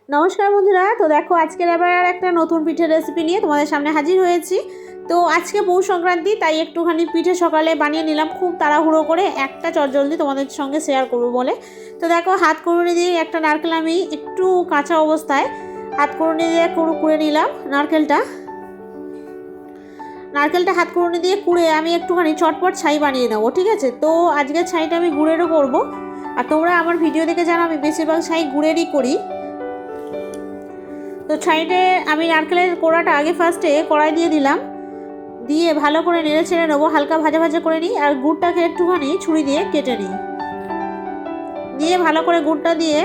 নমস্কার বন্ধুরা, তো দেখো আজকের আবার একটা নতুন পিঠের রেসিপি নিয়ে তোমাদের সামনে হাজির হয়েছি। তো আজকে পৌষ সংক্রান্তি, তাই একটুখানি পিঠে সকালে বানিয়ে নিলাম খুব তাড়াহুড়ো করে, একটা চটজলদি তোমাদের সঙ্গে শেয়ার করবো বলে। তো দেখো হাত কুড়ুনি দিয়ে একটা নারকেল আমি একটু কাঁচা অবস্থায় হাত কুড়ুনি দিয়ে কুড়ে নিলাম। নারকেলটা হাত কুড়ুনি দিয়ে কুড়ে আমি একটুখানি চটপট ছাই বানিয়ে নেবো, ঠিক আছে। তো আজকের ছাইটা আমি গুড়েরও করবো, আর তোমরা আমার ভিডিও দেখে জানো আমি বেশিরভাগ ছাই গুড়েরই করি। তো ছাইতে আমি নারকেলের কোড়াটা আগে ফার্স্টে কড়াই দিয়ে দিলাম, দিয়ে ভালো করে নেড়ে ছেড়ে নেবো, হালকা ভাজা ভাজা করে নিই। আর গুড়টাকে একটুখানি ছুরি দিয়ে কেটে নিই, দিয়ে ভালো করে গুড়টা দিয়ে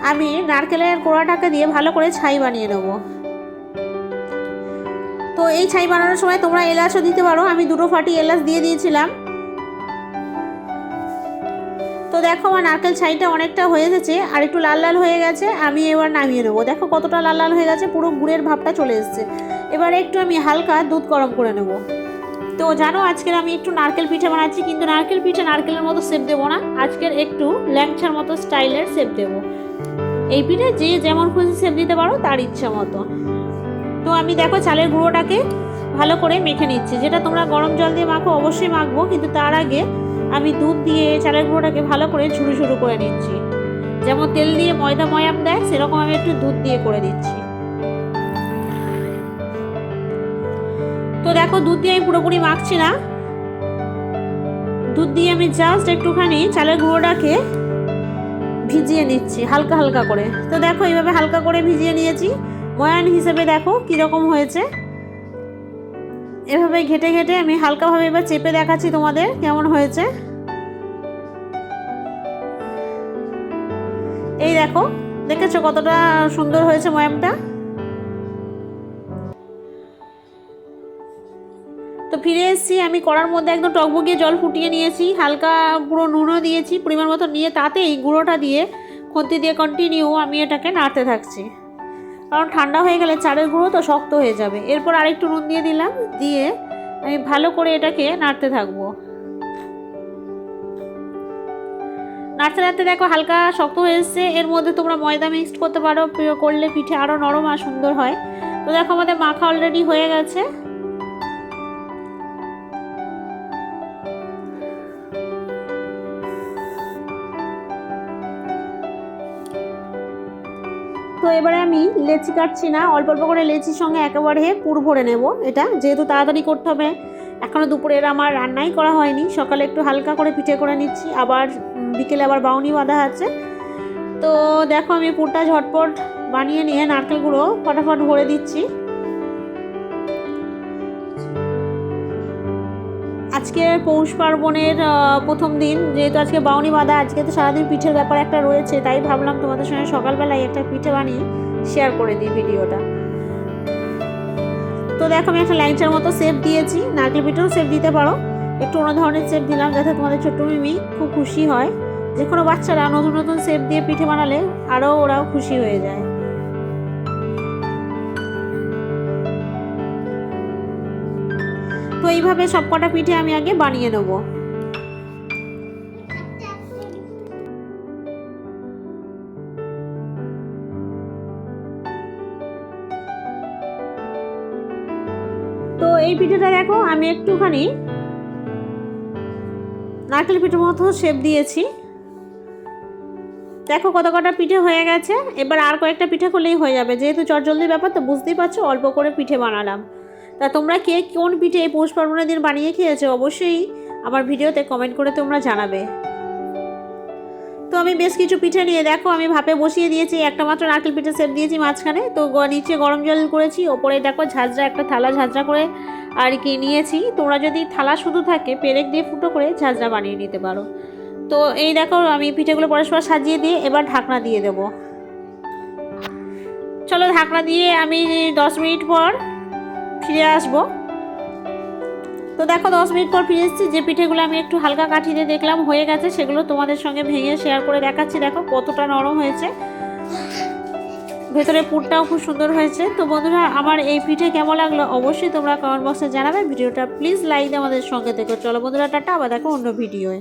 আমি নারকেলের কোড়াটাকে দিয়ে ভালো করে ছাই বানিয়ে নেবো। তো এই ছাই বানানোর সময় তোমরা এলাচও দিতে পারো, আমি দুটো ফাটি এলাচ দিয়ে দিয়েছিলাম। তো দেখো আমার নারকেল ছাইটা অনেকটা হয়ে গেছে, আর একটু লাল লাল হয়ে গেছে। আমি এবার নামিয়ে নেবো, দেখো কতটা লাল লাল হয়ে গেছে, পুরো গুড়ের ভাবটা চলে এসেছে। এবার একটু আমি হালকা দুধ গরম করে নেব। তো জানো আজকের আমি একটু নারকেল পিঠে বানাচ্ছি, কিন্তু নারকেল পিঠে নারকেলের মতো শেপ দেবো না, আজকের একটু ল্যাংচার মতো স্টাইলের শেপ দেবো। এই পিঠে যে যেমন খুশি শেপ দিতে পারো তার ইচ্ছা মতো। তো আমি দেখো চালের গুঁড়োটাকে ভালো করে মেখে নিচ্ছি, যেটা তোমরা গরম জল দিয়ে মাখো অবশ্যই মাখবো, কিন্তু তার আগে আমি দুধ দিয়ে চালের গুঁড়োটাকে ভালো করে ঝুরু ঝুরু করে নিচ্ছি। যেমন তেল দিয়ে ময়দা ময়াম দেয় সেরকম আমি একটু দুধ দিয়ে করে দিচ্ছি। তো দেখো দুধ দিয়ে আমি পুরোপুরি মাখছি না, দুধ দিয়ে আমি জাস্ট একটুখানি চালের গুঁড়োটাকে ভিজিয়ে নিচ্ছি হালকা হালকা করে। তো দেখো এইভাবে হালকা করে ভিজিয়ে নিয়েছি, ময়ান হিসেবে দেখো কীরকম হয়েছে। এভাবে ঘেটে ঘেটে আমি হালকাভাবে এবার চেপে দেখাচ্ছি তোমাদের কেমন হয়েছে। এই দেখো, দেখেছো কতটা সুন্দর হয়েছে ময়ামটা। তো ফিরে এসেছি, আমি কড়ার মধ্যে একদম টকবগিয়ে জল ফুটিয়ে নিয়েছি, হালকা গুঁড়ো নুনও দিয়েছি পরিমাণ মতো নিয়ে, তাতেই গুঁড়োটা দিয়ে খুন্তি দিয়ে কন্টিনিউ আমি এটাকে নাড়তে থাকছি, কারণ ঠান্ডা হয়ে গেলে চালের গুঁড়ো তো শক্ত হয়ে যাবে। এরপর আরেকটু নুন দিয়ে দিলাম, দিয়ে আমি ভালো করে এটাকে নাড়তে থাকবো। নাড়তে নাড়তে দেখো হালকা শক্ত হয়ে এসছে। এর মধ্যে তোমরা ময়দা মিক্সড করতে পারো, করলে পিঠে আরও নরম আর সুন্দর হয়। তো দেখো আমাদের মাখা অলরেডি হয়ে গেছে। তো এবারে আমি লেচি কাটছি না, অল্প অল্প করে লেচির সঙ্গে একেবারে পুর ভরে নেব। এটা যেহেতু তাড়াতাড়ি করতে হবে, এখনও দুপুরের আমার রান্নাই করা হয়নি, সকালে একটু হালকা করে পিঠে করে নিচ্ছি, আবার বিকেলে আবার বাউনি বাঁধা আছে। তো দেখো আমি পুরটা ঝটপট বানিয়ে নিয়ে নারকেলগুলো ফটাফট ভরে দিচ্ছি। আজকে পৌষ পার্বণের প্রথম দিন, যেহেতু আজকে বাউনি বাঁধা, আজকে তো সারাদিন পিঠের ব্যাপার একটা রয়েছে, তাই ভাবলাম তোমাদের সঙ্গে সকালবেলায় একটা পিঠে বানিয়ে শেয়ার করে দিই ভিডিওটা। তো দেখো আমি একটা ল্যাংচার মতো শেপ দিয়েছি, নারকেল পিঠেও শেপ দিতে পারো, একটু অন্য ধরনের শেপ দিলাম যাতে তোমাদের ছোট্ট মিমি খুব খুশি হয়। যে কোনো বাচ্চারা নতুন নতুন শেপ দিয়ে পিঠে বানালে আরও ওরাও খুশি হয়ে যায়। তো এইভাবে সবকটা পিঠে আমি আগে বানিয়ে নেব। তো এই পিঠেটা দেখো আমি একটুখানি নারকেল পিঠের মতো শেপ দিয়েছি, দেখো কত কটা পিঠে হয়ে গেছে। এবার আর কয়েকটা পিঠে করলেই হয়ে যাবে, যেহেতু চটজলদি ব্যাপার তো বুঝতেই পারছো অল্প করে পিঠে বানালাম। তা তোমরা কে কোন পিঠে এই পৌষ পার্বণের দিন বানিয়ে খেয়েছো অবশ্যই আমার ভিডিওতে কমেন্ট করে তোমরা জানাবে। তো আমি বেশ কিছু পিঠে নিয়ে দেখো আমি ভাপে বসিয়ে দিয়েছি, একটা মাত্র নারকেল পিঠে শেপ দিয়েছি মাঝখানে। তো নিচে গরম জল করেছি, ওপরে দেখো ঝাঁঝরা একটা থালা ঝাঁঝরা করে আর কি নিয়েছি। তোমরা যদি থালা শুধু থাকে পেরেক দিয়ে ফুটো করে ঝাঁঝরা বানিয়ে নিতে পারো। তো এই দেখো আমি পিঠেগুলো পরস্পর সাজিয়ে দিয়ে এবার ঢাকনা দিয়ে দেব। চলো ঢাকনা দিয়ে আমি 10 মিনিট পর ফিরে আসবো। তো দেখো 10 মিনিট পর ফিরে এসেছি, যে পিঠেগুলো আমি একটু হালকা কাঠি দিয়ে দেখলাম হয়ে গেছে সেগুলো তোমাদের সঙ্গে ভেঙে শেয়ার করে দেখাচ্ছি। দেখো কতটা নরম হয়েছে, ভেতরে পুরটাও খুব সুন্দর হয়েছে। তো বন্ধুরা আমার এই পিঠে কেমন লাগলো অবশ্যই তোমরা কমেন্ট বক্সে জানাবে। ভিডিওটা প্লিজ লাইক দিয়ে আমাদের সঙ্গে থেকো। চলো বন্ধুরা টাটা, আবার দেখো অন্য ভিডিওয়।